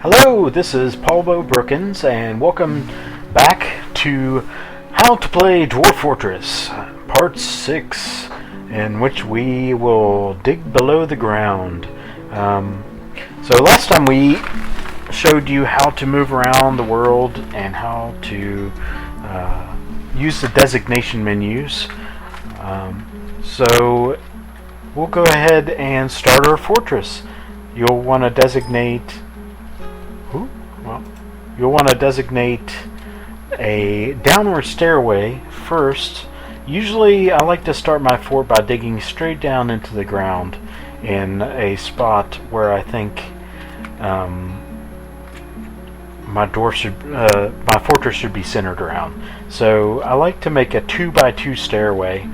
Hello, this is Paul Bo Brookins, and welcome back to How to Play Dwarf Fortress, Part 6, in which we will dig below the ground. So last time we showed you how to move around the world and how to use the designation menus. So we'll go ahead and start our fortress. You'll want to designate a downward stairway first. Usually I like to start my fort by digging straight down into the ground in a spot where I think my fortress should be centered around. So I like to make a 2x2 stairway.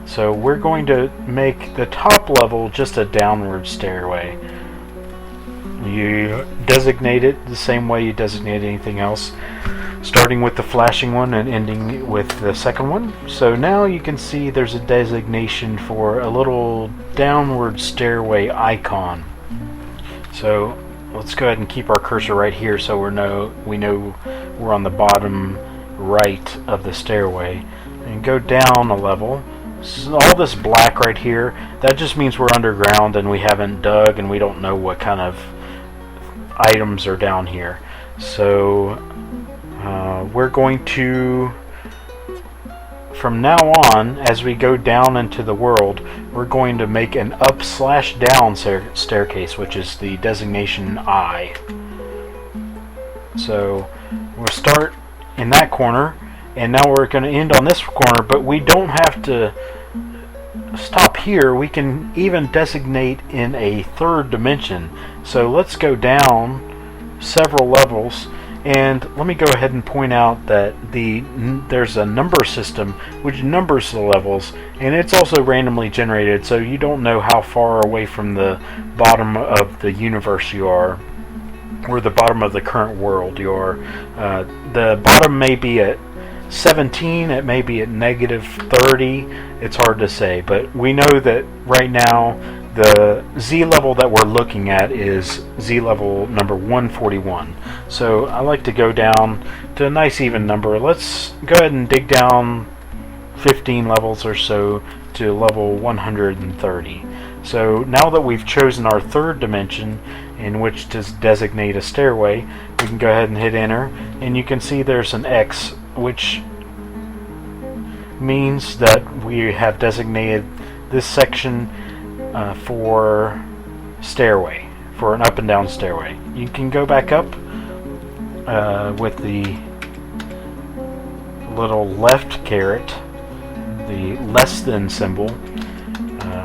So we're going to make the top level just a downward stairway. You designate it the same way you designate anything else, starting with the flashing one and ending with the second one. So now you can see there's a designation for a little downward stairway icon. So let's go ahead and keep our cursor right here so we know we're on the bottom right of the stairway, and go down a level. So all this black right here, that just means we're underground and we haven't dug and we don't know what kind of items are down here. So we're going to, from now on, as we go down into the world, we're going to make an up/down staircase, which is the designation I. So we'll start in that corner, and now we're going to end on this corner, but we don't have to stop here. We can even designate in a third dimension. So let's go down several levels, and let me go ahead and point out that there's a number system which numbers the levels, and it's also randomly generated, so you don't know how far away from the bottom of the universe you are, or the bottom of the current world you are. The bottom may be at 17, it may be at -30, it's hard to say, but we know that right now the Z level that we're looking at is Z level number 141. So I like to go down to a nice even number. Let's go ahead and dig down 15 levels or so to level 130. So now that we've chosen our third dimension in which to designate a stairway, we can go ahead and hit enter, and you can see there's an X, which means that we have designated this section for stairway, for an up and down stairway. You can go back up with the little left caret, the less than symbol,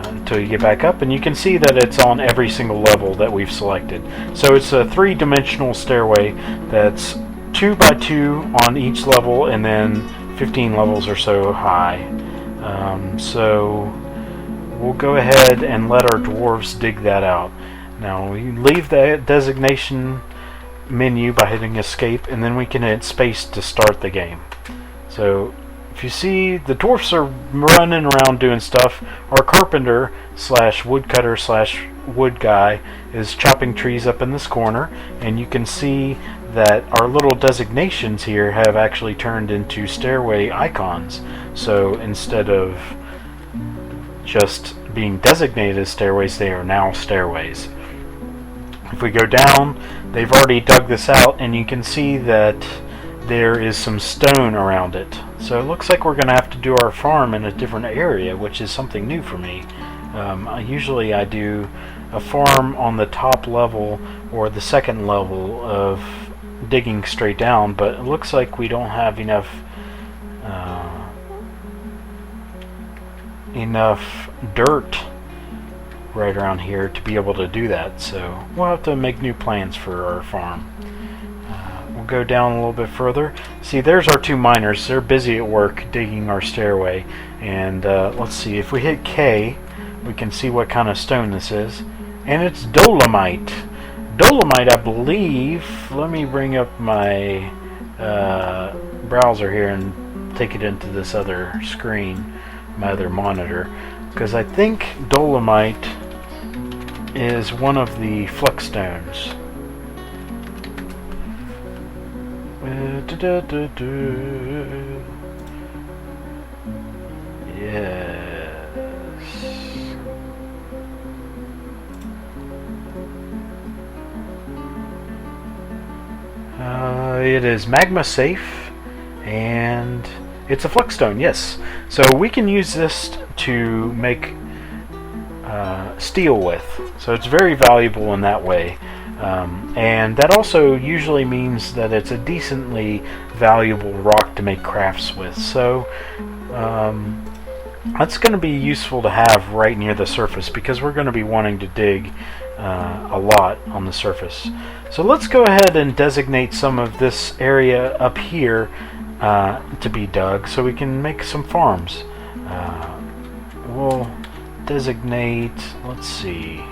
until you get back up, and you can see that it's on every single level that we've selected. So it's a three-dimensional stairway that's 2x2 on each level, and then 15 levels or so high. So we'll go ahead and let our dwarves dig that out. Now we leave the designation menu by hitting escape, and then we can hit space to start the game. So if you see, the dwarfs are running around doing stuff. Our carpenter / woodcutter / wood guy is chopping trees up in this corner, and you can see that our little designations here have actually turned into stairway icons. So instead of just being designated as stairways, they are now stairways. If we go down, they've already dug this out, and you can see that there is some stone around it. So it looks like we're going to have to do our farm in a different area, which is something new for me. Usually I do a farm on the top level or the second level of digging straight down, but it looks like we don't have enough dirt right around here to be able to do that, so we'll have to make new plans for our farm. We'll go down a little bit further. See, there's our two miners. They're busy at work digging our stairway, and let's see, if we hit K, we can see what kind of stone this is, and it's dolomite. Dolomite, I believe. Let me bring up my browser here and take it into this other screen, my other monitor, because I think dolomite is one of the flux stones. Yes. It is magma safe, and it's a flexstone, yes. So we can use this to make steel with. So it's very valuable in that way. And that also usually means that it's a decently valuable rock to make crafts with. So that's going to be useful to have right near the surface because we're going to be wanting to dig a lot on the surface. So let's go ahead and designate some of this area up here to be dug so we can make some farms. We'll designate, let's see.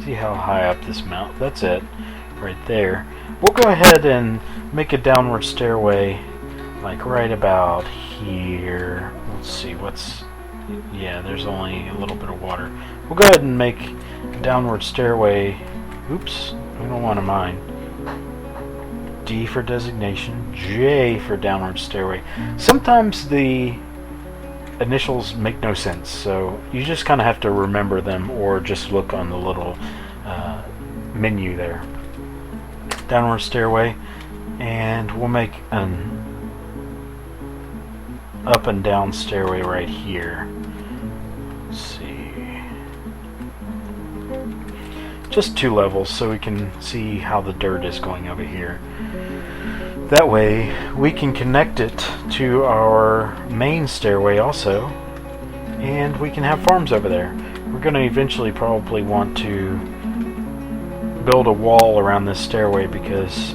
See how high up this mountain. That's it, right there. We'll go ahead and make a downward stairway, like right about here. Let's see, yeah, there's only a little bit of water. We'll go ahead and make a downward stairway. Oops, we don't want to mine. D for designation, J for downward stairway. Sometimes the initials make no sense, so you just kind of have to remember them or just look on the little menu there. Downward stairway, and we'll make an up and down stairway right here. Let's see. Just 2 levels so we can see how the dirt is going over here. That way we can connect it to our main stairway also, and we can have farms over there. We're going to eventually probably want to build a wall around this stairway because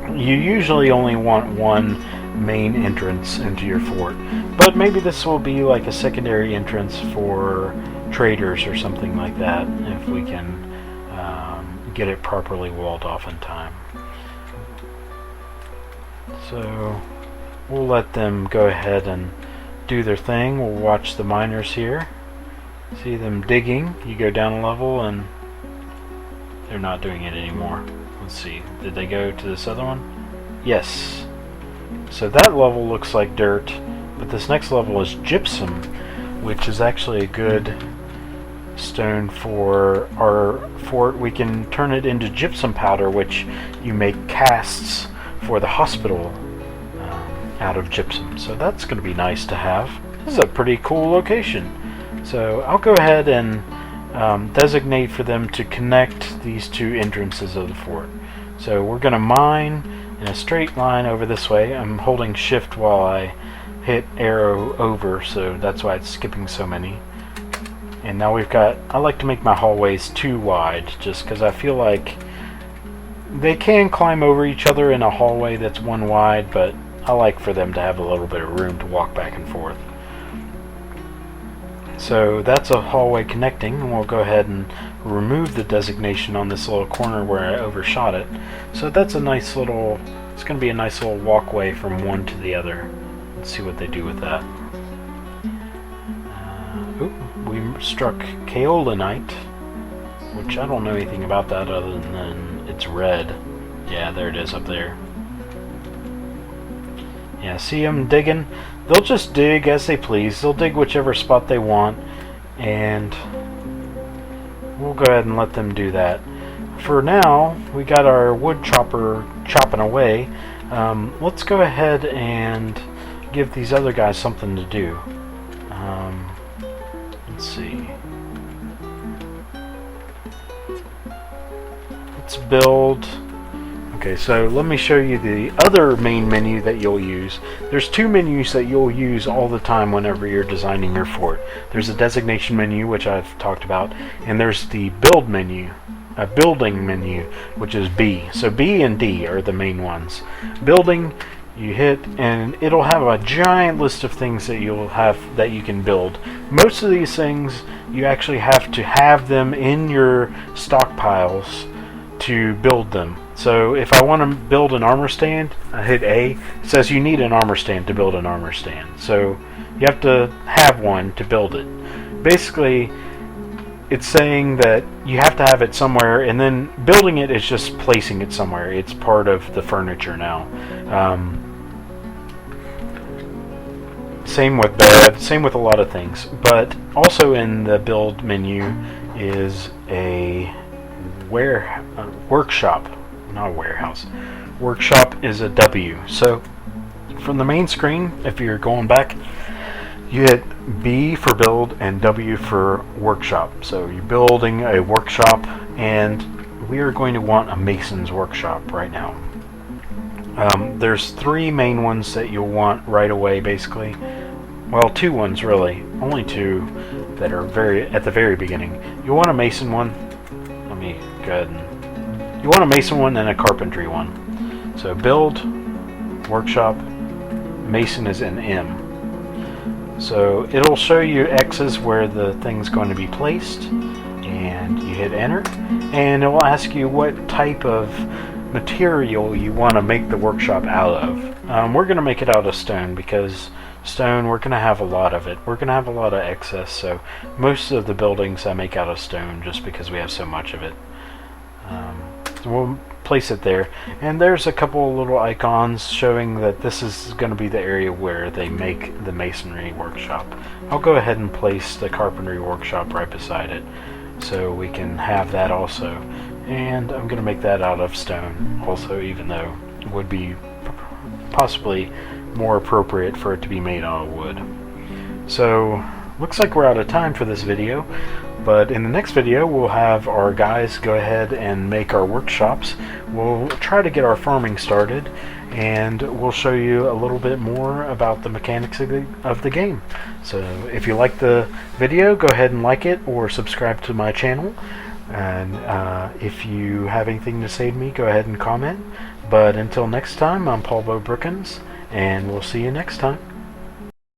you usually only want one main entrance into your fort, but maybe this will be like a secondary entrance for traders or something like that if we can get it properly walled off in time. So we'll let them go ahead and do their thing. We'll watch the miners here, see them digging. You go down a level and they're not doing it anymore. Let's see, did they go to this other one? Yes. So that level looks like dirt, but this next level is gypsum, which is actually a good stone for our fort. We can turn it into gypsum powder, which you make casts for the hospital out of gypsum. So that's going to be nice to have. This is a pretty cool location. So I'll go ahead and designate for them to connect these 2 entrances of the fort. So we're going to mine in a straight line over this way. I'm holding shift while I hit arrow over, so that's why it's skipping so many. And now we've got, I like to make my hallways too wide just because I feel like they can climb over each other in a hallway that's 1 wide, but I like for them to have a little bit of room to walk back and forth. So that's a hallway connecting, and we'll go ahead and remove the designation on this little corner where I overshot it. So that's a nice little, it's going to be a nice little walkway from one to the other. Let's see what they do with that. We struck kaolinite, which I don't know anything about that other than it's red. Yeah, there it is up there. Yeah, see them digging? They'll just dig as they please. They'll dig whichever spot they want, and we'll go ahead and let them do that. For now, we got our wood chopper chopping away. Let's go ahead and give these other guys something to do. Let's see. Let's build. Okay, so let me show you the other main menu that you'll use. There's 2 menus that you'll use all the time whenever you're designing your fort. There's a designation menu, which I've talked about, and there's the build menu, a building menu, which is B. So B and D are the main ones. Building, you hit, and it'll have a giant list of things that you'll have that you can build. Most of these things, you actually have to have them in your stockpiles to build them. So if I want to build an armor stand, I hit A. It says you need an armor stand to build an armor stand. So you have to have one to build it. Basically, it's saying that you have to have it somewhere, and then building it is just placing it somewhere. It's part of the furniture now. Same with bed, same with a lot of things. But also in the build menu is a workshop, not a warehouse. Workshop is a W. So from the main screen, if you're going back, you hit B for build and W for workshop. So you're building a workshop, and we are going to want a mason's workshop right now. There's three main ones that you'll want right away, basically. Well, two ones really, only two that are at the very beginning. You want a mason one. Let me go ahead and you want a mason one and a carpentry one. So build, workshop, mason is an M. So it'll show you X's where the thing's going to be placed, and you hit enter, and it will ask you what type of material you want to make the workshop out of. We're going to make it out of stone, because stone, we're going to have a lot of it. We're going to have a lot of excess, so most of the buildings I make out of stone just because we have so much of it. So we'll place it there, and there's a couple little icons showing that this is going to be the area where they make the masonry workshop. I'll go ahead and place the carpentry workshop right beside it so we can have that also. And I'm going to make that out of stone also, even though it would be possibly more appropriate for it to be made out of wood. So looks like we're out of time for this video, but in the next video we'll have our guys go ahead and make our workshops. We'll try to get our farming started, and we'll show you a little bit more about the mechanics of the game. So if you like the video, go ahead and like it or subscribe to my channel. And if you have anything to say to me, go ahead and comment. But until next time, I'm Paul Bo Brookins, and we'll see you next time.